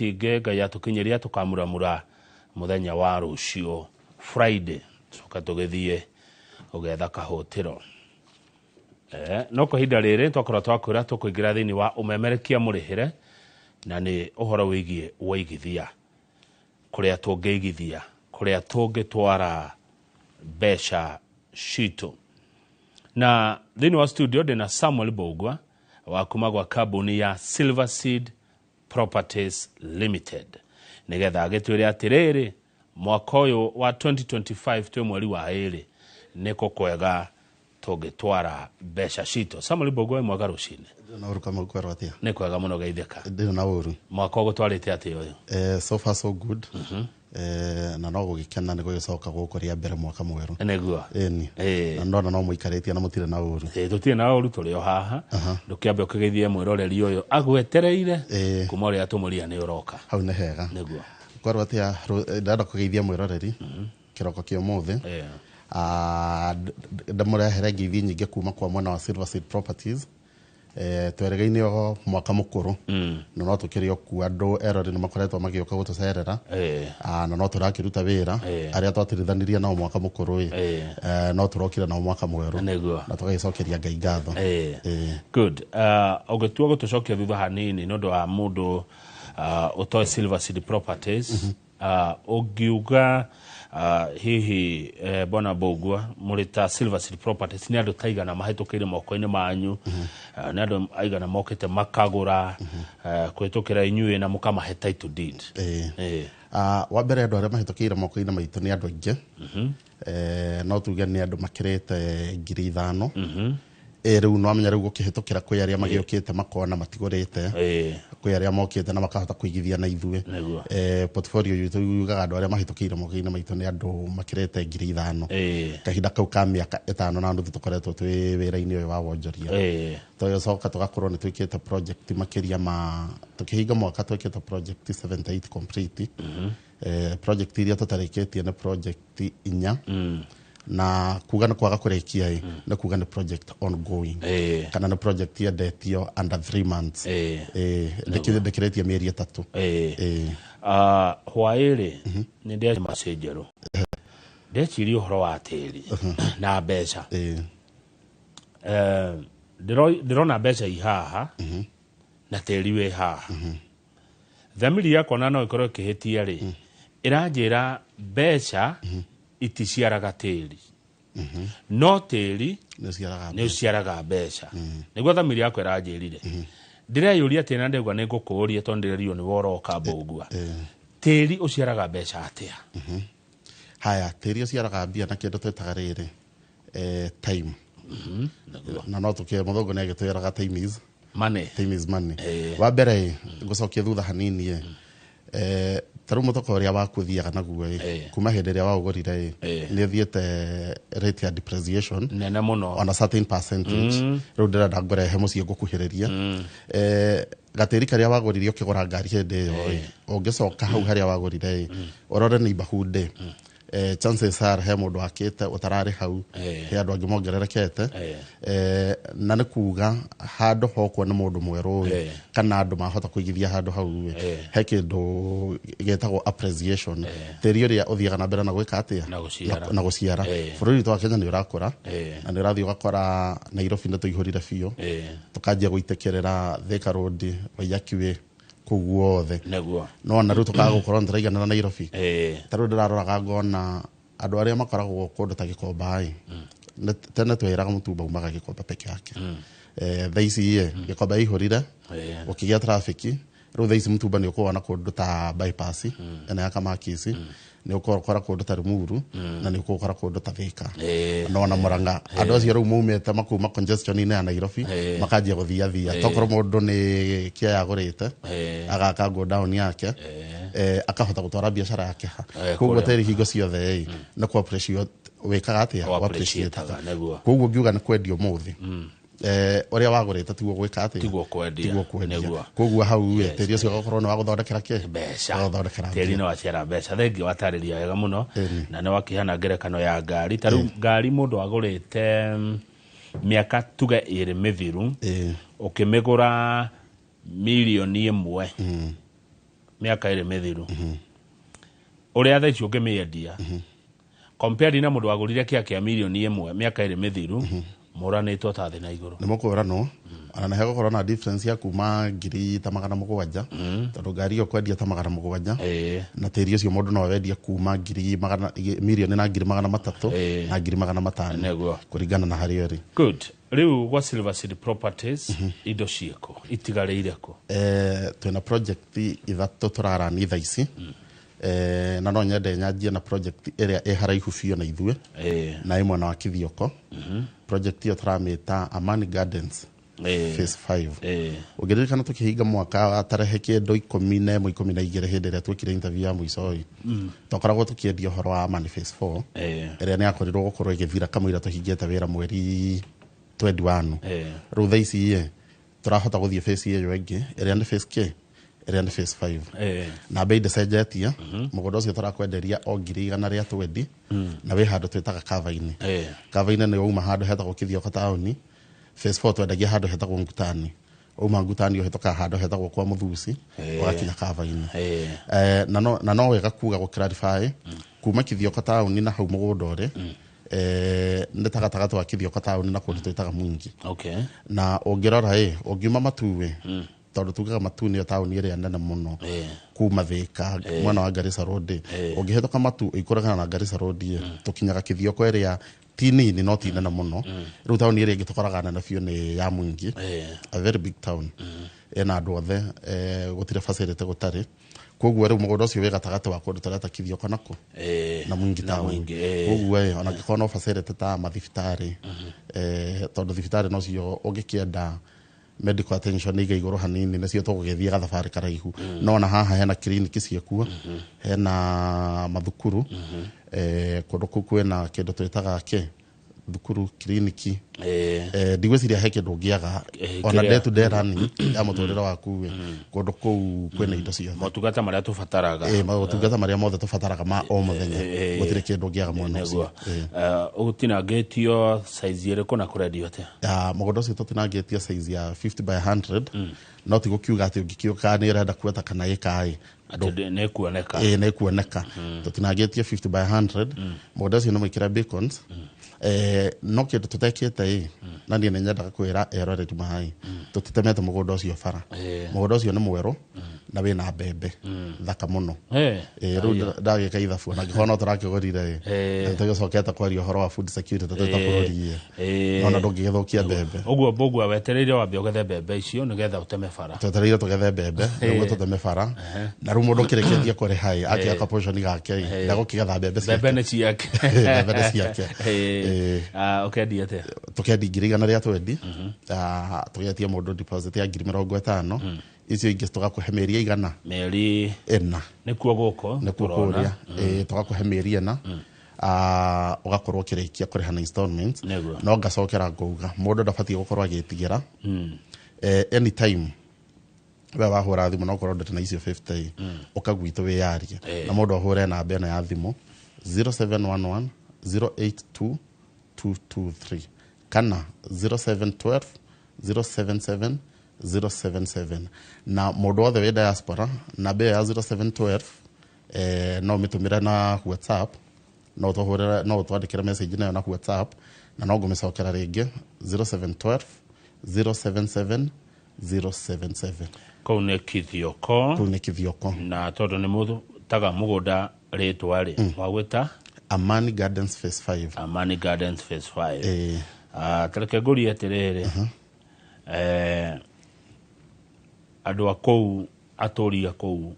tige gaya tukinyeria tukamuramura muthenya wa rucio Friday soka tugithie ugetha kahotiro no kahinda riri twakora twakwira tukuingira thini wa umemerekia murihire na ni uhoro wigie waigithia kuria tungeigithia kuria tungitwara besha shito na thini wa studio dina Samuel Bogwa wa kumagwa kabuni ya Silverseed Properties Limited nigetha agitwire atiriri mwaka uyu wa 2025 twe mweri wa iri niko kwega tugitwara besha shito. Samuel Bogwa mwaka rucine na uru kama ukwaro atia ni kwega muno geitheka ndino na uru mwaka gutwarite ati uyu so far so good na no gukena ni gugicoka gukuria mbere mwaka mweru neguo eni na ndona no muikaritie na mutire na uru tutire na uru turi o haha ndukiambe ukigeithie mwiroreri uyu agwetereire kuma ria tumuria ni uroka hau ne hega neguo kwaro atia ndada kugeithia mwiroreri kiroko kio muthe ndamurehere ngithi nyinge kuma kwa mwana wa Silverseed Properties tweregeine o mwaka mukuru no tukirio ku andu erori ni makoretwo magioka gutucerera na no turakiruta wira aria twatirithaniriria na mwaka mukuru no turokira na mwaka mweru na tugicokeria Ngai ngatho good ogetua gutucokia thutha hanini no ndo wa mundu utoe Silverseed Properties ogiuga hihi bona Bogwa murita Silverseed Properties ni andu taigana mahitukire moko-ini manyu ni andu aigana mokite makagura kwitukira inyuĩ na mukamahe title deed wa mbere andu aria mahitukire moko-ini maitu ni andu aingi no tuge ni andu makirite 5,000 riu no amenya riu gukihitukira kwi aria magiukite makona matigurite kwi aria mokite na makahota kuigithia na ithue portfolio yitu yugaga andu aria mahitukire moko-ini maitu ni andu makirite 5,000 kahinda kau ka miaka 5 na andu tukoretwo twi wira-ini uyu wa wonjoria tugicoka tugakorwo ni twikite project makiria ma tukihinga mwaka twikite project 78 complete project iria tutarikitie ni project 4 na kuga na kwaga kurekia na kuga ni project ongoing kana na project ya detio under 3 months ndikiretia mieri 3 hwairi ni ndia masenjero ndechiri uhoro wa tiri na mbeca ndirona mbeca ihaha na tiri we haha thamiri yakwa na no ikorwo kihitia ri iranjira mbeca iticiaraga tiri no tiri ni uciaraga mbeca niguo thamiri yakwa iranjirire ndireyuria ati na ndegwa nigukuria tondirerio ni woroka Bogwa tiri uciaraga mbeca atia haya tiri uciaraga mbia na kindu twetaga riri time na no tukie muthongo ni agitwiraga time is money wa mbere gucokia thutha hanini taru mutoko uria wakuthiaga naguo kuma hindi ria waugurire ni thiete rate ya depreciation nene muno on a certain percentage riu ndirenda ngurehe mucie ngukuhiriria gatiri karia waguririo kigura ngari hindi yo ungicoka hau haria wagurire urore neighborhood chances are he mundu akite utarari hau he andu angi mongererekete na ni kuga handu hokwo ni mundu mweru kana andu mahota kuigithia handu hau he kindu getagwo appreciation tiri uria uthiaga na mbere na gwika atia na guciara bururi twa Kenya ni urakura na ni urathi ugakora Nairobi ni tuihurire biu tukanjia guitekerera Thika Road Waiyaki kuguothe no na ruto kaga gukorwo ndiraiganira na Nairobi taru ndiraroraga ngona andu aria makoragwo kundu ta Gikomba tene twiraga mutumba umaga Gikomba peke yake thaici Gikomba ihurire ukigia traffic ru thaici mutumba ni ukwana kundu ta bypass ena ya Kamakisi ni ukora kundu ta Limuru na ni ukora kundu ta Thika no na Murang'a andu acio ru muumete makuma congestion ine ya Nairobi makajia guthia tokoro mundu ni kia yagurite agaka go down yake akahota gutwara biashara yake kugo teri higo ciothe na ku appreciate wekaga atia appreciate kugo ngiuga ni kwendio muthi oria wagurite tiguo gwika ati tiguo kwendia koguo hau tiri ucio gakorwo ni waguthondekera ki mbeca tiri no aciara mbeca thengi watariria wega muno na ni wakihana ngerekano ya ngari taru ngari mundu agurite miaka tuge iri mithiru ukimigura milioni 1 miaka ire mithiru uria tha icio ngimiendia compared na mundu wagurire kia milioni 1 miaka ire mithiru muranitwo ta thi na iguru ni mukurano ana nahe gukorwo na difference ya kuma 700,000 tondu ngari iyo kwendia ta 700 na tiri ucio mundu no wendia kuma milioni na 300,000 na 500,000 kuringana na hari eri. Good. Riu gwa Silver City Properties indo cieko itigarire ko twina project ithatu turarani tha ici na no nyende nyanjie na project area haraihu biũ na ithue na imwe na Kithioko. Project iyo turamita Amani Gardens phase 5 ugiririkana tukihinga mwaka wa tarehe kindu 11 12 hindi ria twikire interview ya mwico uyu tokoragwo tukiendia horo wa Amani phase 4 ria ni akorirwo gukorwo igithira kamwira tuhingite wira mweri 21 riu tha ici turahota guthie phase iyo ingi ria ni phase K ria ni phase 5 na bei decenjetia mugondo ucio turakwenderia o 100 ria twendi na we handu twitaga Kavaini Kavaini ni uma handu hetagwo Kithioko town. Phase 4 twendagia handu hetagwo Ngutani uma Ngutani uhetoka handu hetagwo kwa Muthusi ugakinya Kavaini na no wega kuga go clarify kuma Kithioko town na hau mugondo ri ndi tagatagatu wa Kithioko town na kundu twitaga Mwingi na ungirora ungiuma Matuwe tondu tugaga Matu ni town iri nene muno kuma Thika mwana wa Garissa Road ungihetoka Matu ikuragana na Garissa Road tukinyaga Kithioko area tini ni not nene muno riu town iri ngitukoragana na biũ ni ya Mwingi a very big town ena andu othe gutire facility gutari koguo riu mugondo ucio wega tagate wa kundu tarata Kithioko nako na Mwingi town koguo ona ngikona no facility ta mathibitari tondu thibitari no cio ungikienda medical attention iga iguru hanini nacio tugugithia gathabari karaihu no na haha hena clinic ciekuo hena mathukuru kundu kuu kwina kindu twitaga thukuru clinic ndigwiciria he kindu ngiaga ona day to day running ya muturira waku kundu kuu kwina indo ciothe motungata maria tubataraga motungata maria mothe tubataraga ma o muthenya gutire kindu ngiaga mwena ucio ugutinangetio size iriku na kurendio te mugondo ucio tutinangetie size ya 50 by 100 no ti gukiuga ati ungikiuka ni renda kueta kana ikai ne kuoneka ne kuoneka tutinangetie 50 by 100 mugondo ucio no mwikira bacons no kindu tutekite na ni nenyendaga kwira eroreri mahai tutitemete mugondo ucio bara mugondo ucio ni mweru na wina mbembe thaka muno riu ndagika ithabu na ngihona turakigorire tugicoketa kwaria horo wa food security tutataburori ona ndungigithukia mbembe uguo bogwa wetereire wambe ugethe mbembe icio nigetha uteme bara twetereire tugethe mbembe niguo tuteme bara na riu mundu kireketie kore hai akiaka portion gake ndago kigetha mbembe ni ciake mbembe ciake ukendia te tukendi 100 ria twendi tugetie mundu deposit ya 50,000 icio ingi tugakuhe meri igana meri ena nikuo guko nikuria tugakuhe meri ena ugakorwo kirikia kuriha na installments no ngacokera nguga mundu ndabatie gukorwo agitigira anytime we wahura thimu no korwo ndetena icio 50 ukagwita wiyaria na mundu ahure na mbena ya thimu 0711 082 223 kana 0712 077 077 na mundu othe we diaspora na be ya 0712 no mitumira na WhatsApp no tuhurira no twandikira message na WhatsApp na no ngumicokera ringi 0712 077 077 ko ne Kithioko na tondu ni muthu taga mugunda ritwa ri wagwita Amani Gardens phase 5 Amani Gardens phase 5 tareke nguri atiriri andu akou atoria kou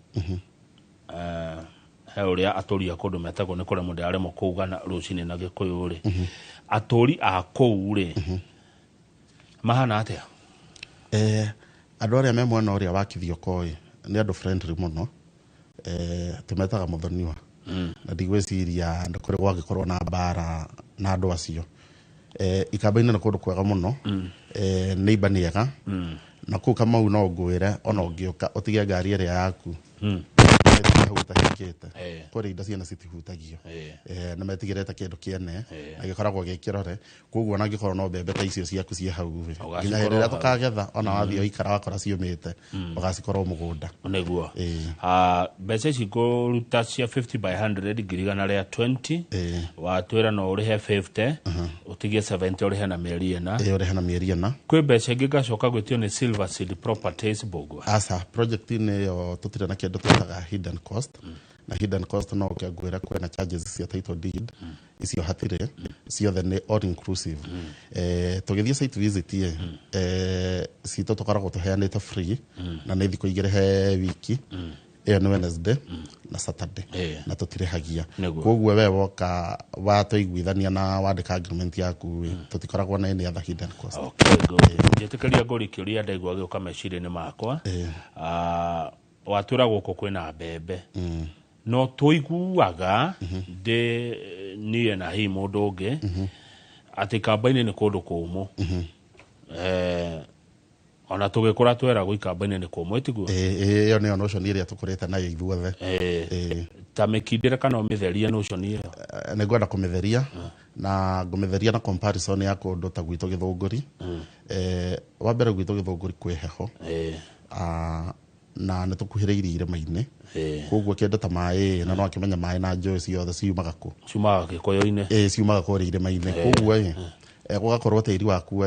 he uria atoria kundu metagwo ni kure mundu aremo kuugana rucini na Gikuyu ri atori akou ri mahana atia andu aria me mwena uria wa Kithioko ni andu friendly muno tumetaga muthoniwa na ndigwiciria ndakore gwagikorwo na bara na andu acio ikambaine na kundu kwega muno neighbor niega na ku kama no ngwire ona ungiuka utige ngari ria yaku hutahingite kuri inda ciana citihutagio na metigirete kindu kiene agikoragwo gikirore koguo na ngikorwo no mbembe ta icio ciaku cie hau nginya hindi ria tukagetha ona wathio ikara wakora ciumite ugacikorwo mugunda niguo mbeca ici kuruta cia 50 by 100 ngirigana ria 20 watwira no urihe 50 utigie 70 urihe na mieri ena urihe na mieri ena kwi mbeca ingi gacoka gwitio ni Silver Seed Properties Bogwa asa project ni yo tutire na kindu twitaga hidden cost na hidden cost no kiagwira kwena charges cia title deed icio hatire ciothe ni all inclusive tugithie site visit cito tukoragwo tuheanite free na ni thiko igire he wiki ni Wednesday na Saturday na tutirihagia koguo we woka watuiguithania na wandika agreement yaku tutikoragwo na any other hidden cost okay good jetikaria ngori kiuria ndaigwa gioka meciri-ini makwa watura guko kwina mbembe no tuiguaga de nie na hi mundu ungi ati kamba-ini ni kundu kumu ona tugikura twera guikamba-ini ni kumu etiguo iyo ni notion iria tukurite nayo ithuothe ta mikindire kana mitheria notion iyo ni gwenda kumitheria na ngumitheria na comparison ya kundu ta gwitu Githunguri wa mbere gwitu Githunguri kwi heho na nitukuhiriirie irima-ini koguo kindu ta mai na no akimenya mai na njui ciothe ciumaga ku ciumaga gikoyo-ini ciumaga kuri irima-ini koguo gugakorwo tiri waku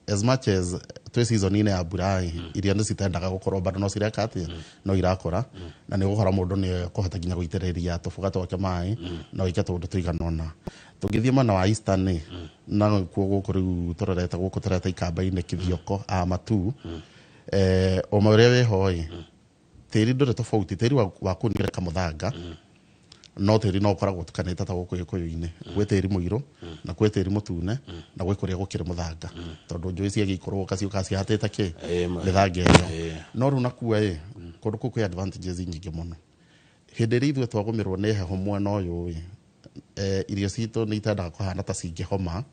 as much as twi season-ini ya mbura iria ni citendaga gukorwo bado no cireka atia no irakora na ni gukora mundu ni kuhota ginya guitiriria tubuga twake mai no ike tundu tuiganona tugithie mwena wa eastern na kuo guku riu turorete guku turete ikamba-ini Kithioko Matu umaure we hoi tiri ndore tofauti tiri waku ni reka muthanga no tiri no koragwo tukanita ta guku gikoyo-ini gwe tiri muiro na gwe tiri mutune na gwe kuria gukire muthanga tondu njui cia gikorwo kacio hatita ki mithanga iyo no ru nakuwa kundu kuku advantages nyingi muno hindi ri ithuĩ twagumirwo ni heho mwena uyu irio citu ni itendaga kuhana ta cingihoma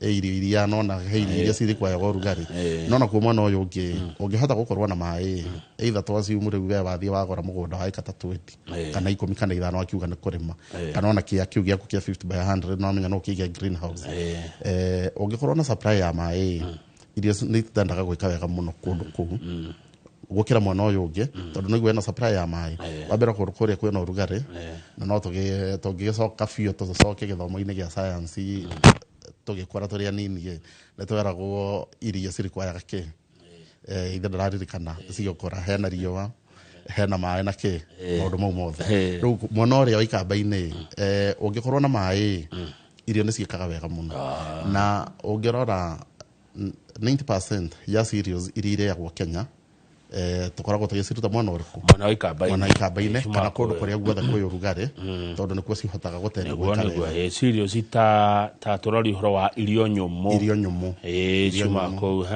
irio iria nona heiri iria ciri kwa yago rugari nona kuo mwena uyu ungihota gukorwo na mai either twaciumure we wathie wagora mugunda wa eka ta 20 kana 10 kana 5 akiuga ni kurima kana ona kia kiu giaku kia 50 by 100 no amenya no kiige greenhouse ungikorwo na supply ya mai irio ni tendaga gwika wega muno kundu kuu gukira mwena uyu ungi tondu no igwe na supply ya mai wambere kundu kuria kwina urugari na no tugicoka biu tucoke githomo-ini gia science tugikora turia nini na tweragwo irio ciri kwayaga ki ithe ndararirikana cigikora hena riũa hena mai na ki maundu mau mothe riu mwena uria wa ikamba-ini ungikorwo na mai irio ni ciikaga wega muno na ungirora 90% ya cereals iria iriagwo Kenya tukoragwo tugiciruta mwena uriku mwena ikamba-ini kana kundu kuria guothe kwi urugari tondu nikuo cihotaga guteria gwika cereals ta turori horo wa irio nyumu ciuma kou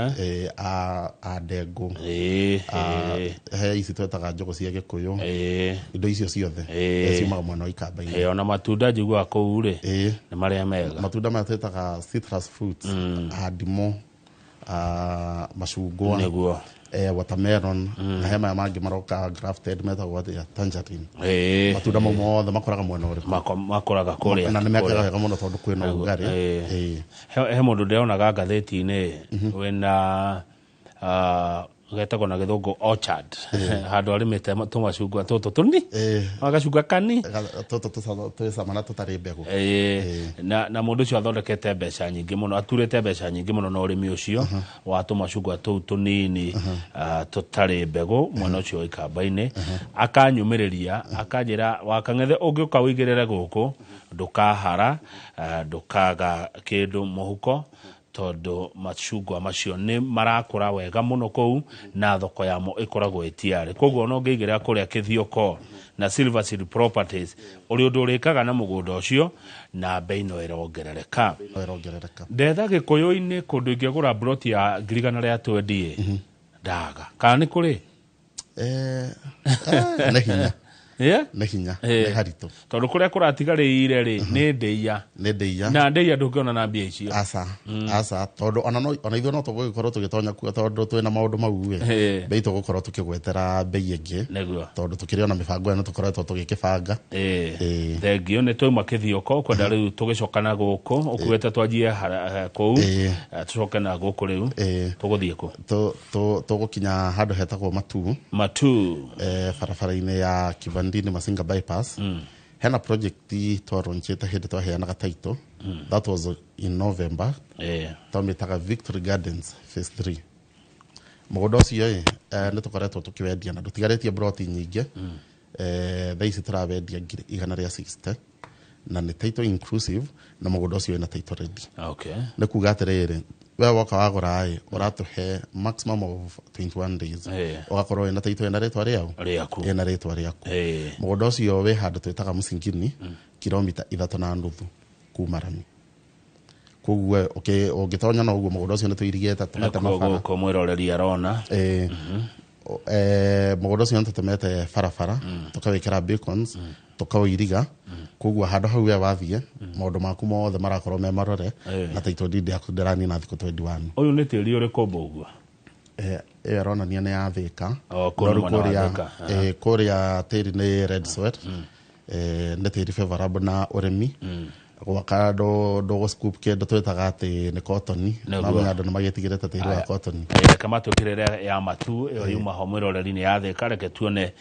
a ndengu he ici twetaga njogo cia Gikuyu indo icio ciothe ciumaga mwena wa ikamba-ini ona matunda njigua kou ri ni maria mega matunda maya twetaga citrus fruits ndimo macungwa niguo watermelon na hema mangi maroka grafted metagwo ya tangerine matunda mau mothe makoraga mwena uriku makoraga kuria na nimekaga wega muno tondu kwina ugari he mundu ndeonaga ngatheti-ini wena getagwo na Githungu orchard handu arimite tumacungwa tutu tuni agacungwa kani tutu tucamana tutari mbegu na mundu ucio athondekete mbeca nyingi muno aturite mbeca nyingi muno na urimi ucio wa tumacungwa tuu tunini tutari mbegu mwena ucio ikamba-ini akanyumiriria akanjira wakang'ethe ungiuka wigirire guku ndukahara ndukaga kindu muhuko tondu macungwa macio ni marakura wega muno kou na thoko yamo ikoragwo itiari koguo no ngiigirira kuria Kithioko na Silver Seed Properties uri undu urikaga na mugunda ucio na bei no irongerereka ndetha Gikuyu-ini kundu ingigura broti ya ngirigana ria 20 ndaga kana ni kuri na hinya nä hinya nä haritå tondå kå rä a kå ratigarä ri nä ndäia nä ndäia na ndäia ndå ngä ona na mbia icio aca tondå ona ithuä no tå gå gä korwo tå gä tonya kuo tondå twä na maå ndå mau mbei tå gå korwo tå kä gwetera mbei ä ngä tondå tå kä rä ona mä bango ä no tå koretwo tå gä kä banga thengio nä twauma kä thioko kwenda rä u tå gä coka na gå kå å kuä te twanjie kå u tå coke na gå kå rä u tå gå thiä kå tå gå kinya handå hetagwo matu barabara-inä ya Kibandini Masinga bypass hena project twaronchete hĩndĩ twaheanaga title that was in November twamĩtaga Victory Gardens phase 3 mũgũnda ũcio nĩ tũkoretwo tũkĩwendia na ndũtigarĩtie broti nyingĩ thaa ici tũrawendia 160 na nĩ title inclusive na mũgũnda ũcio wĩna title ready nĩ kuga atĩrĩrĩ we woka wagũra ũratũhe maximum of 21 days ũgakorwo wĩna title ĩna rĩtwa rĩaku ĩna rĩtwa rĩaku mũgũnda ũcio wĩ handũ twĩtaga Mũcingini kilomita 3.5 kuma Rami koguo ũngĩtonya na ũguo mũgũnda ũcio nĩ tũirigĩte tũgatema bara gũkũ mwĩroreri arona mũgũnda ũcio nĩ tũtemete barabara tũkawĩkĩra beacons tũkaũiriga koguo handũ hau we wathiĩ maũndũ maku mothe marakorwo me marore na title deed yaku ndĩranina thikũ 21 ũyũ nĩ tĩri ũrĩ kũmba ũguo ĩyo aronania nĩ ya Thĩka kũrĩa tĩri nĩ red soil nĩ tĩri favorable na ũrĩmi gwaka ndå scoop kĩndũ twĩtaga atĩ nĩ kotoni mamenya andũ nĩ magĩtigĩrĩte tĩri wa kotoni reke matũkĩrĩre ya Matu ĩyo yuma ho mwĩroreri-inĩ ya Thĩka reke tuone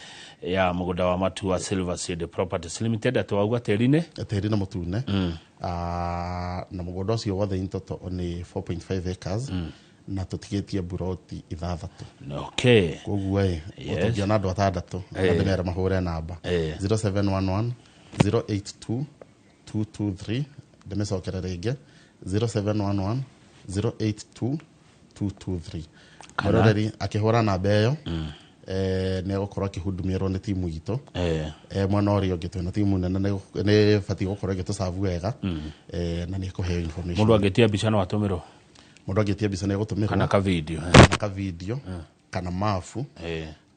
ya mũgũnda wa Matu wa Silver Seed Properties Limited atwauga tĩri nĩ mũtune na mũgũnda ũcio wothe into nĩ 4.5 acres na tũtigĩtie buroti 6 koguo ũtũngĩona andũ 6 andũ mahũre namba 0711 082 223 ndĩmĩcokere rĩngĩ 0711 082 223 mũroreri akĩhũra namba ĩyo nĩ egũkorwo akĩhudumĩrwo nĩ timu itũ mwena ũrĩa ũngĩ twĩna timu nene nĩ batiĩ gũkorwo ĩgĩtũcabu wega na nĩ ekũheo information mũndũ angĩtia mbica no atũmĩrwo mũndũ angĩtia mbica nĩ egũtũmĩrwo kana video kana mabu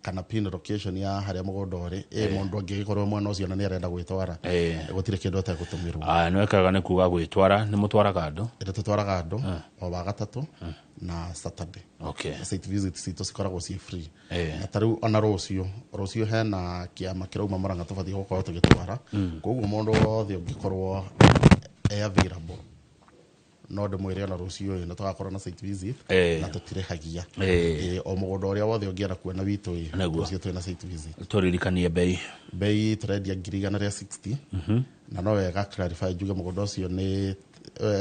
kana pin location ya harĩa mũgũnda ũrĩ mũndũ angĩgĩkorwo mwena ũcio na nĩ arenda gwĩtwara gũtirĩ kĩndũ ategũtũmĩrwo nĩ wekaga nĩ kuga gwĩtwara nĩ mũtwaraga andũ tũtwaraga andũ o wa gatatũ na Saturday site visits citũ cikoragwo ciĩ free na tarĩu ona rũciũ hena kĩama kĩrauma Mũrang'a tũbatiĩ gũkorwo tũgĩtwara koguo mũndũ wothe ũngĩkorwo available no ndĩmwĩre ona rũciũ nĩ tũgakorwo na site visit na tũtirĩhagia o mũgũnda ũrĩa wothe ũngĩenda kuona witũ rũciũ twĩna site visit tũririkanie bei tũrendia 160 na no wega clarify njuge mũgũnda ũcio nĩ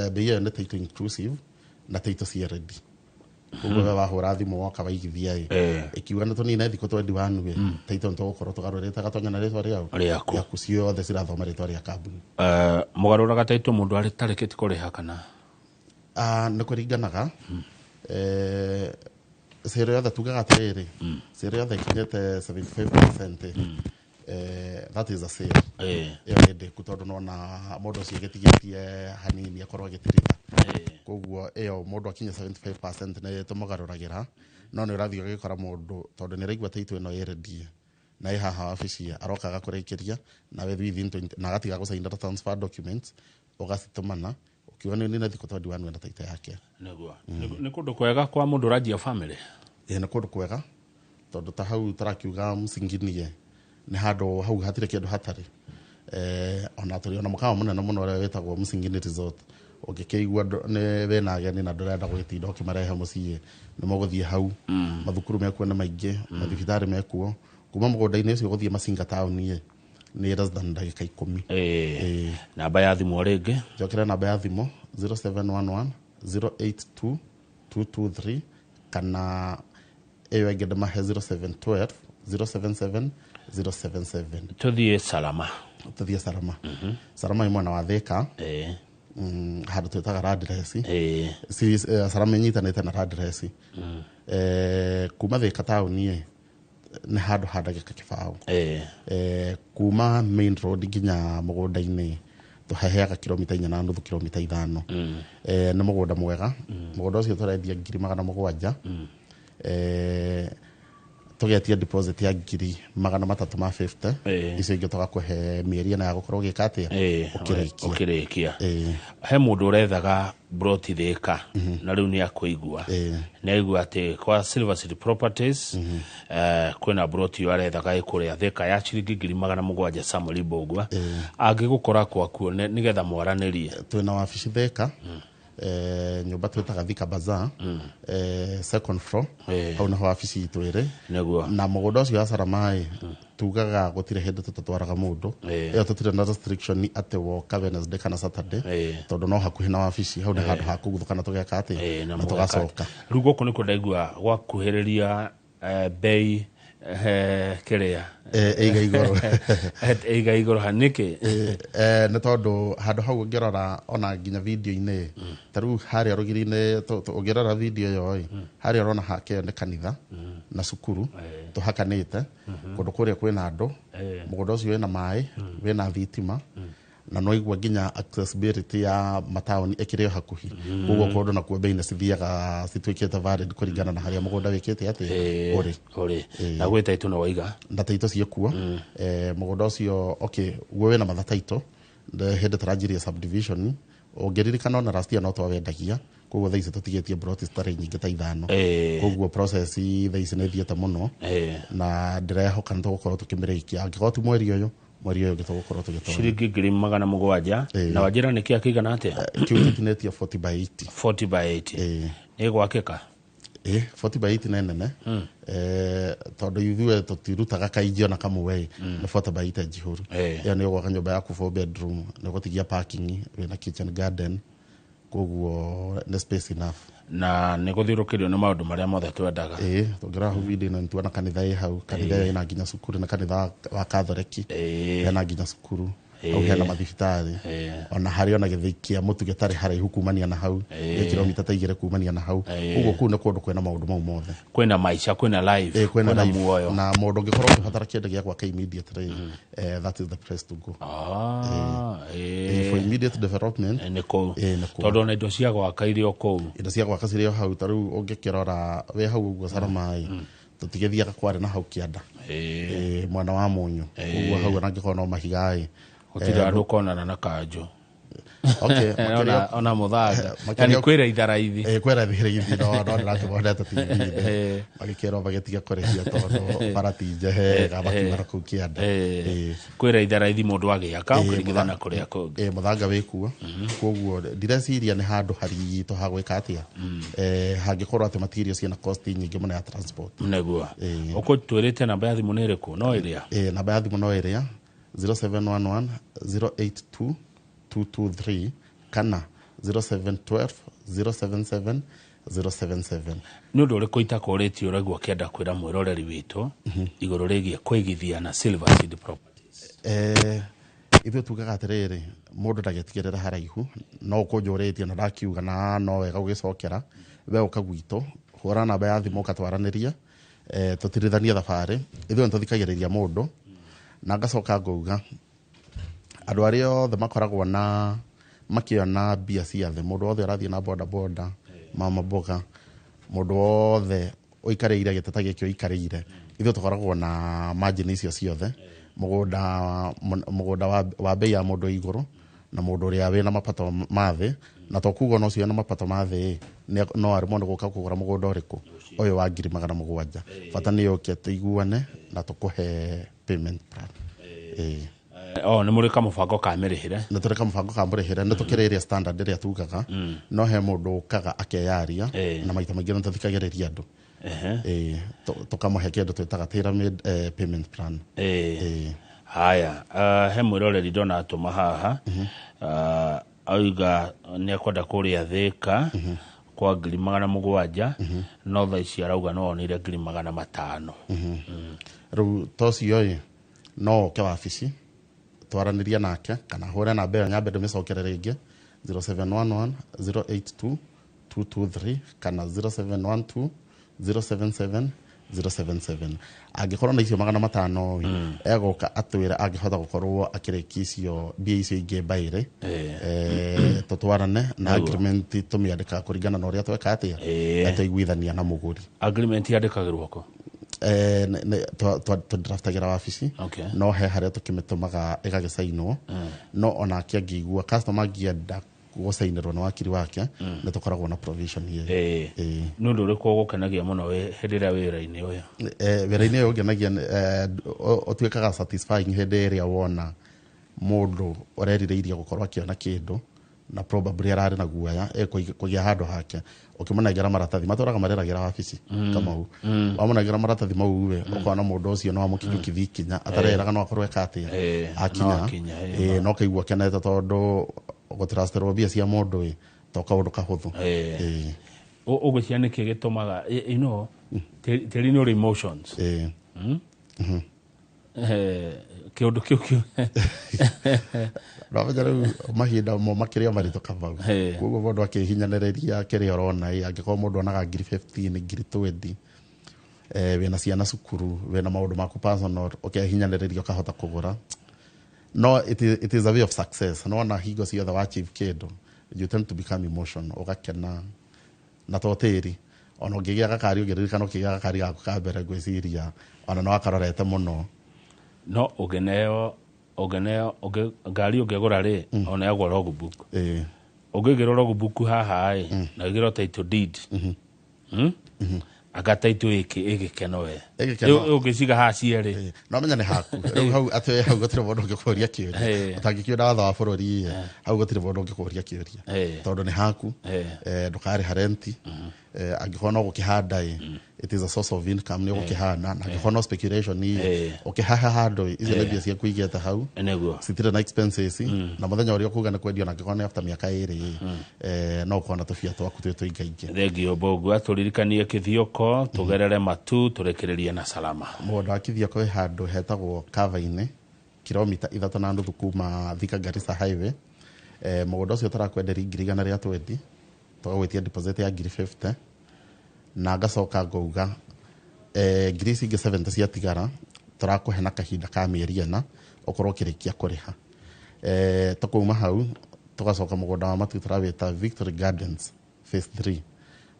bei ĩyo nĩ title inclusive na title cia ready koguo we wahũra thimũ woka waigithia ĩkiuga nĩ tũnine thikũ 21 title nĩ tũgũkorwo tũgarũrĩte gatonya na rĩtwa rĩaku ciothe cirathoma rĩtwa rĩa kambuni mũgarũraga title mũndũ arĩtarĩkĩti kũrĩha kana nĩ kũringanaga cĩrĩ yothe tugaga atĩrĩrĩ cĩrĩ yothe ikinyĩte 75% that is a sale ĩyo nĩ ndĩku tondũ nona mũndũ ũcio gĩtigĩtie hanini akorwo agĩtirika koguo ĩyo mũndũ akinya 75% nĩ tũmũgarũragĩra no nĩ ũrathiĩ ũgĩkora mũndũ tondũ nĩ araigua title ĩno ĩrendie na ĩ haha wabici arokaga kũrĩkĩria na na agatiga gũcaina transfer documents ũgacitũmana ukiwa nĩ na thikũ 21 na title yake nĩ kũndũ kwega kwa mũndũ ũranjia family nĩ kũndũ kwega tondũ ta hau tũrakiuga Mũcingini nĩ handũ hau hatirĩ kĩndũ hatarĩ ona tũrĩ ona mũkawa mũnene mũno ũrĩa wĩtagwo Mũcingini Resort ũngĩkĩigua nĩ wĩna ageni na ndũrenda gwĩtinda ũkĩmarehe mũciĩ nĩ mũgũthiĩ hau mathukuru mekuo nĩ maingĩ mathibitarĩ mekuo kuma mũgũnda-inĩ ũcio gũthiĩ Masinga town nĩ less than ndagĩka 10 namba ya thimũ rĩngĩ njokera namba ya thimũ 0711 082 223 kana ĩyo ĩngĩ ndĩmahe 0712 077 077 tũthiĩ Salama Salama ĩ mwena wa Thĩka handũ twĩtaga Radresi Salama ĩnyitanĩte na Radresi kuma Thĩka taũni nĩ handũ ha ndagĩka kĩbaũ kuma main road nginya mũgũnda-inĩ tũheheaga kilomita 4.5 kilomita 5 nĩ mũgũnda mwega mũgũnda ũcio tũrendia 700,000 tugetia deposit ya 350 icio ingĩ tũgakũhe mĩeri ĩna ya gũkorwo ũgĩka atĩa ũkĩrĩkia he mũndũ ũrethaga broti Thĩka na rĩu nĩ akũigua naigua atĩ kwa Silver City Properties kwĩna broti yo arethaga ĩkũrĩa Thĩka ya ciringi 700 Samuel Mbũgua angĩgũkora kwakuo nĩgetha mwaranĩrie twĩna wabici Thĩka nyumba twitaga Thika Bazaar second floor hau naho wabici itũ ĩrĩ na mũgũnda ũcio wa Saramai tugaga gũtirĩ hĩndĩ tũtatwaraga mũndũ ĩyo tũtirĩ na restriction atĩ woka Wednesday kana Saturday tondũ no hakuhĩ na wabici hau nĩ handũ ha kũguthũka na tũgeka atĩ na tũgacoka rĩu gũkũ nĩkuo ndaigua gwakuhĩrĩria bei kĩrĩa eiga igũrũ hanĩkĩ nĩ tondũ handũ hau ũngĩrora ona nginya video-inĩ ta rĩu harĩa rũgiri-inĩ ũngĩrora video ĩyo harĩa ũrona hakeo nĩ kanitha na cukuru tũhakanĩte kũndũ kũrĩa kwĩna andũ mũgũnda ũcio wĩna maĩ wĩna thitima na no igua nginya accessibility ya mataoni ĩkĩrĩ hakuhi ũguo kũndũ nakuo bei cithiaga cituĩkĩte valid kũringana na harĩa mũgũnda wĩkĩte atĩ ũrĩ na gwĩ taitũ no waiga na taitũ ciĩkuo mũgũnda ũcio guo wĩna matha taitũ hĩndĩ tũranjirie subdivision ũngĩririkana ona last year no twawendagia koguo thaa ici tũtigĩtie broti citarĩ nyingĩ ta 5 koguo process thaa ici nĩ thiĩte mũno na ndĩrehoka nĩ tũgũkorwo tũkĩmĩrĩkia angĩkorwo ti mweri ũyũ gĩtũgũkorwo tũgĩtwara ciringi 700 na wajĩra nĩ kĩa kĩigana atĩa kĩu gĩtinĩtie 40 by 80 nĩ gwakĩka 40 by 80 nĩ nene tondũ ithuĩ tũtirutaga kaingĩ ona kamwe nĩ 40 by 80 njihũru ĩyo nĩ gwaka nyũmba yaku 4 bedroom nĩ gũtigia parking wĩna kitchen garden koguo nĩ space enough na nĩ gũthiũrũkĩrio nĩ maũndũ marĩa mothe twendaga tũngĩra hau video ĩno nĩtuona kanitha hau kanitha ĩna nginya cukuru na kanitha wa Katholiki hena nginya cukuru au hena mathibitarĩ ona harĩ ona gĩthĩi kĩa mũtu gĩtarĩ haraihu kumania na hau kilomita ta 2 kumania na hau ũguo kũu nĩ kũndũ kwĩna maũndũ mau mothe kwĩna maica kwĩna live kwĩna muoyo na mũndũ ũngĩkorwo ũkĩbatara kĩndũ gĩa gwaka immediately that is the place to go for immediate development nĩ kũu tondũ ona indo cia gwaka irio kũu indo cia gwaka cirĩ hau ta rĩu ũngĩkĩrora we hau ũguo Saramai tũtigĩthiaga kwarĩ na hau kĩanda mwana wa Mũnyũ ũguo hau onangĩkorwo no mahiga gũtirĩ andũ konana na kanjũ ona mũthanga yani kwĩra itharaithi kwĩra itharaithi no ndĩrakĩmonete TV magĩkĩrwo magĩtiga kũrĩhia tondũ barati njehe makiumara kũu kĩanda kwĩra itharaithi mũndũ agĩaka ũkĩringithana kũrĩa kũngĩ mũthanga wĩkuo koguo ndireciria nĩ handũ haritũ ha gwĩka atĩa hangĩkorwo atĩ materials ciĩna cost nyingĩ mũno ya transport nĩguo ũkũtwĩrĩte namba ya thimũ nĩ ĩrĩkũ no ĩrĩa namba ya thimũ no ĩrĩa 0711 082 223 kana 0712 077 077 nĩ ũndũ ũrĩkũ itakũrĩtio ũraigua kĩenda kwĩra mwĩroreri witũ igũrũ rĩgiĩ kũigithia na Silver City Properties ithuĩ tugaga atĩrĩrĩ mũndũ ndagetigĩrĩra haraihu no ũkũnjũrĩtie na ndakiuga na no wega ũgĩcokera we ũka gwitũ hũra namba ya thimũ ũkatwaranĩria tũtirithanie thabarĩ ithuĩ nĩtũthikagĩrĩria mũndũ na ngacoka ngauga andũ arĩa othe makoragwo na makĩona mbia cia thĩ mũndũ wothe arathiĩ na boda mama mboga mũndũ wothe ũikarĩire gĩteta gĩkĩ ũikarĩire ithuĩ tũkoragwo na margin icio ciothe mũgũnda wa bei ya mũndũ igũrũ na mũndũ ũrĩa wĩna mapato ma thĩ na tokuga no cio na mapato ma thĩ no arimo nĩ gũka kũgũra mũgũnda ũrĩkũ ũyũ wa 700 bata nĩ ũke tũiguane na tũkũhe payment plan nĩ mũrĩ kamũbango ka mĩrĩhĩre nĩ tũrĩ kamũbango ka mĩrĩhĩre nĩ tũkĩrĩria standard ĩrĩa tugaga no he mũndũ ũkaga akeyaria na maita maingĩ nĩ tũthikagĩrĩria andũ tũkamũhe kĩndũ twĩtaga tailor made payment plan haya he mwĩroreri ndona atũma haha auga nĩ akwenda kũrĩa Thĩka kwa 700 no thaa ici arauga no onire 500 rĩu tocio no oke wabici twaranĩria nake kana hũre namba ĩyo nyambe ndĩmĩcokere rĩngĩ 0711 082 223 kana 0712 077 077 angĩkorwo na icio 500 egoka atwĩra angĩhota gũkorwo akĩrĩkia icio mbia icio ingĩ mbaĩrĩ tũtwarane na agreement tũmĩandĩka kũringana na ũrĩa tweka atĩa tũiguithania na mũgũri agreement yandĩkagĩrwo kũ tũdraftagira wabici Okay. no he harĩa tũkĩmĩtũmaga ĩgagĩcainwo no ona akĩangĩigua customer angĩenda gũcainĩrwo na wakiri wake nĩ tũkoragwo na provision nĩ ũndũ ũrĩkũ ũgũkenagia mũno hĩndĩ ĩrĩa wĩra-inĩ ũyũ? Wĩra-inĩ ũyũ ũngenagia ũtuĩkaga satisfying hĩndĩ ĩrĩa wona mũndũ ũrerirĩirie gũkorwo akĩona kĩndũ na probably ararĩ na guoya kũgĩa handũ hake ũkĩmunengera maratathi matũraga mareragĩra wabici Kamau wamunengera maratathi mau we ũkona mũndũ ũcio no amũkinyũkithi ikinya atareraga no akorwo ekatia akinya no kaigua kenete tondũ gũtrasterwo mbia cia mũndũ to kaũndũ kahũthũ ũgwĩciria nĩkĩ gĩtũmaga tĩri-inĩ ũrĩ emotions kĩũndũ kĩu ramenya rĩu mahinda mo makĩrĩa maritũ Kamau koguo mũndũ akĩhinyanĩrĩria kĩrĩa ũrona angĩkorwo mũndũ onaga 15,000 20,000 wĩna ciana cukuru wĩna maũndũ maku personal ũkehinyanĩrĩria ũkahota kũgũra no it is a way of success no na hingo ciothe wa achieve kĩndũ you tend to become emotional ũgakena na totĩri ona ũngĩgĩa gakari ũngĩririkana ũkĩgĩa gakari gaku ka mbere ngwĩciria ona no akarorete mũno no ũngeneo ngari ũngĩgũra rĩ ona yagwa logbook ũngĩgĩrwo logbook haha na gĩgĩrwo title deed agataitũ ĩgĩkeno we ũngĩciga haha cierĩ no menya nĩ haku rĩu hau atĩ hau gũtirĩ mũndũ ũngĩkũria kĩũria ũtangĩkĩona watho wa bũrũri hau gũtirĩ mũndũ ũngĩkũria kĩũria tondũ nĩ haku ndũkarĩha renti angĩkorwo no gũkĩhanda it is a source of income nĩ ũgũkĩhana na angĩkorwo no speculation ũkĩhaha handũ icio nĩ mbia ciaku igĩte hau citirĩ na expenses na mũthenya ũrĩa ũkuga nĩ kwendio na angĩkorwo nĩ after mĩaka ĩrĩ no ũkona tũbia twaku twĩ tũingaingĩ thengio Mbũngua tũririkanie Kĩthioko tũgerere Matu tũrekererie na Salama mũgũnda wa Kĩthioko wĩ handũ hetagwo Kava-inĩ kilomita 3.5 kuma Thika Garissa highway mũgũnda ũcio tũrakwenderia 100 rĩa 20 tũgagwĩtia deposit ya 50 na ngacoka ngauga ngiri ingĩ 70 ciatigara tũrakũhe na kahinda ka mĩeri 4 ũkorwo ũkĩrĩkia kũrĩha tũkauma hau tũgacoka mũgũnda wa Matu tũrawĩta Victory Gardens phase 3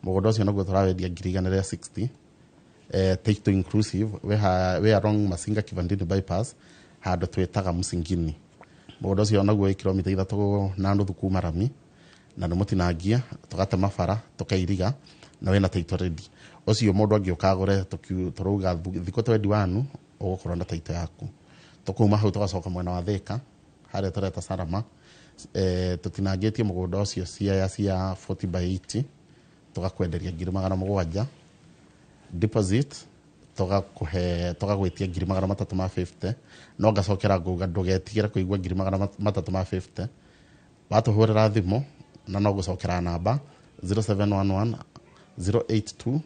mũgũnda ũcio naguo tũrawendia 160 title inclusive we along Masinga Kivandini bypass handũ twĩtaga Musingini mũgũnda ũcio naguo kilomita 3.5 kuma Rami na nĩ mũtinangia tũgatema bara tũkairiga na wena title ready ũcio mũndũ angĩũka agũre tũrauga thikũ 21 ũgũkorwo na title yaku tũkauma hau tũgacoka mwena wa Thika harĩa tũreta Salama tũtinangĩtie mũgũnda ũcio cia 40/80 tũgakwenderia 700,000 deposit tũgagwĩtia 350,000 no ngacokera ngauga ndũgetigĩre kũigua 350,000 watũhũrĩra thimũ na no gũcokera namba 0711 082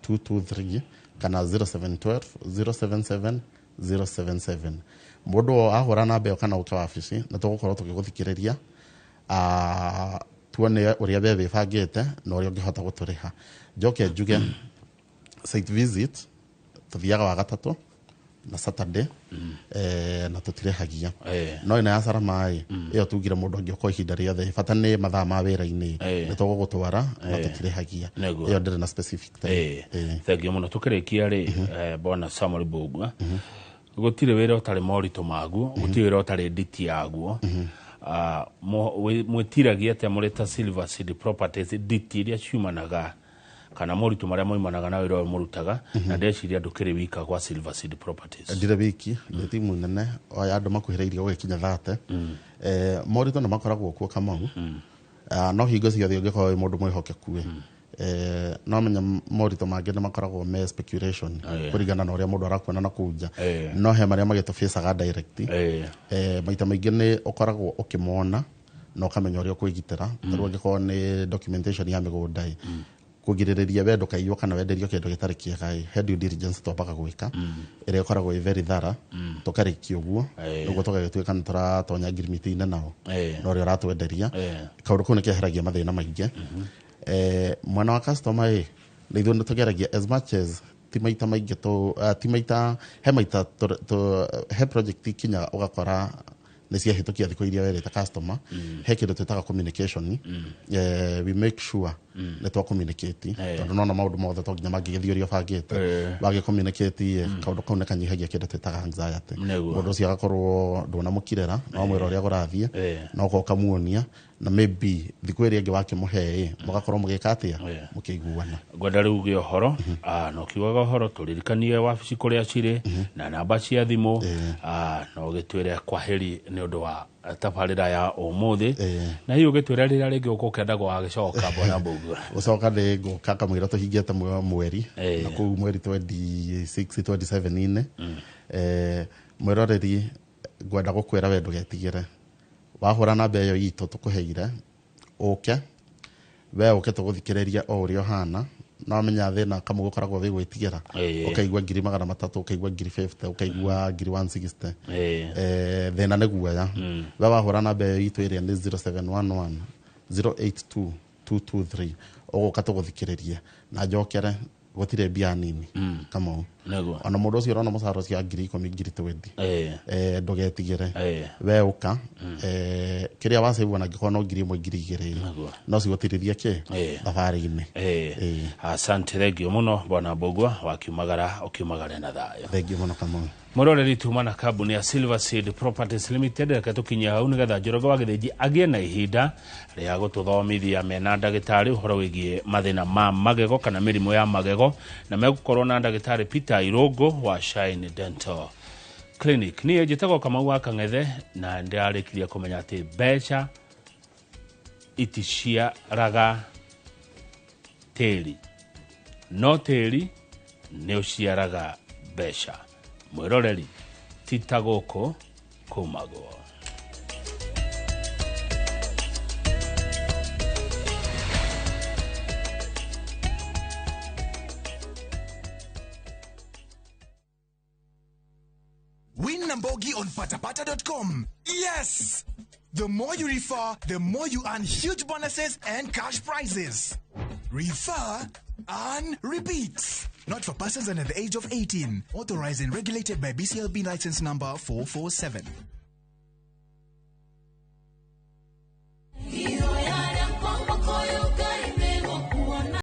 223 kana 0712 077 077 mũndũ ahũra namba ĩyo kana ũke wabici na tũgũkorwo tũgĩgũthikĩrĩria tuone ũrĩa we wĩbangĩte na ũrĩa ũngĩhota gũtũrĩha njoke njuge site visit tuthiaga wa gatatũ na Saturday na tũtirehagia no ina ya Salama ĩyo tugire mũndũ angĩoka ihinda rĩothe bata nĩ mathaa ma wĩra-inĩ nĩ tũgũgũtwara na tũtirehagia ĩyo ndĩrĩ na specific time thengio mũno tũkĩrĩkia rĩ Bwana Samuel Mbũngua gũtirĩ wĩra ũtarĩ moritũ maguo gũtirĩ wĩra ũtarĩ nditi yaguo mwĩtiragia atĩa mũrĩ ta Silver Seed Properties nditi iria ciumanaga kana moritũ marĩa moimanaga na wĩra ũyũ mũrutaga na ndeciria ndũkĩrĩ wika kwa Silver Seed Properties ndirĩ wiki nĩ timu nene oya andũ makuhĩrĩirie gũgĩkinya 30 moritũ nĩ makoragwo kuo Kamau no hingo ciothe ũngĩkorwo wĩ mũndũ mwĩhokeku no menya moritũ mangĩ nĩ makoragwo me speculation kũringana na ũrĩa mũndũ arakuona na kũnja no he marĩa magĩtũbĩcaga direct maita maingĩ nĩ ũkoragwo ũkĩmona na ũkamenya ũrĩa ũkwĩgitĩra tarĩu angĩkorwo nĩ documentation ya mĩgũnda kũgirĩrĩria we ndũkaiywo kana wenderio kĩndũ gĩtarĩ kĩega he due diligence twambaga gwĩka ĩrĩa ĩkoragwo ĩ very thorough tũkarĩkia ũguo nĩguo tũgagĩtuĩka nĩ tũratonya ngirimiti-inĩ nao na ũrĩa ũratwenderia kaũndũ kau nĩ keheragia mathĩna maingĩ mwena wa customer na ithuĩ nĩ tũgeragia as much as ti maita maingĩ he maita he project ikinyaga ũgakora nĩ ciahĩtũkia thikũ iria werĩte customer he kĩndũ twĩtaga communication we make sure nĩ twa communicate tondũ nona maũndũ mothe to nginya mangĩgĩthiĩ ũrĩa ũbangĩte wagĩ communicate kaũndũ kau nĩ kanyihagia kĩndũ twĩtaga anxiety mũndũ ũcio agakorwo ndũnamũkirĩra no mwĩra ũrĩa kũrathiĩ no ũkamuonia na maybe thikũ ĩrĩa ĩngĩ wakĩmũhe mũgakorwo mũgĩka atĩa mũkĩiguana ngwenda rĩu gĩ ũhoro na ũkiugaga ũhoro tũririkanie wabici kũrĩa cirĩ na namba cia thimũ na ũgĩtwĩre kwaheri nĩ ũndũ wa tabarĩra ya ũmũthĩ na hihi ũgĩtwĩra rĩrĩa rĩngĩ ũkũkenda gwagĩcoka Bwana Mbũgua gũcoka nĩ ngũka kamũira tũhingĩte mweri na kũu mweri 26 27 mwĩroreri ngwenda gũkwĩra we ndũgetigĩre wahũra namba ĩyo itũ tũkũheire ũke we ũke tũgũthikĩrĩria o ũrĩa ũhana no menya thĩna kamwe gũkoragwo wĩ gwĩtigĩra ũkaigua 300 ũkaigua 50 ũkaigua 160 thĩna nĩ guoya we wahũra namba ĩyo itũ ĩrĩa nĩ 0711 082 223 ũgũka tũgũthikĩrĩria na njokere gũtirĩ mbia nini Kamau ona mũndũ ũcio ũrona mũcara ũcio 10,000 ndũgetigĩre we ũka kĩrĩa wasĩbwo na ngĩkorwo no 1,000 no cigũtirithia kĩ thabarĩ-inĩ asante thengio mũno Bwana Mbũgua wakiumagara ũkiumagare na thayũ thengio mũno Kamau mũroreri tuma na kambuni ya Silver Seed Properties Limited reke tũkinyia hau nĩgetha Njoroge wa Gĩthĩnji agĩe na ihinda rĩa gũtũthomithia mena ndagĩtarĩ ũhoro wĩgiĩ mathĩna ma magego kana mĩrimũ ya magego na megũkorwo na ndagĩtarĩ Peter Irũngũ wa Shine Dental Clinic niĩ njĩtagwo Kamau wa Kang'ethe na ndĩrarĩkirie kũmenya atĩ mbeca iticiaraga tĩri no tĩri nĩ ũciaraga mbeca mwĩroreri tita gũkũ kũmagwo Win Nambogi on patapata.com. Yes! The more you refer, the more you earn huge bonuses and cash prizes. Refer and repeat. Not for persons under the age of 18. Authorized and regulated by BCLB license number 447.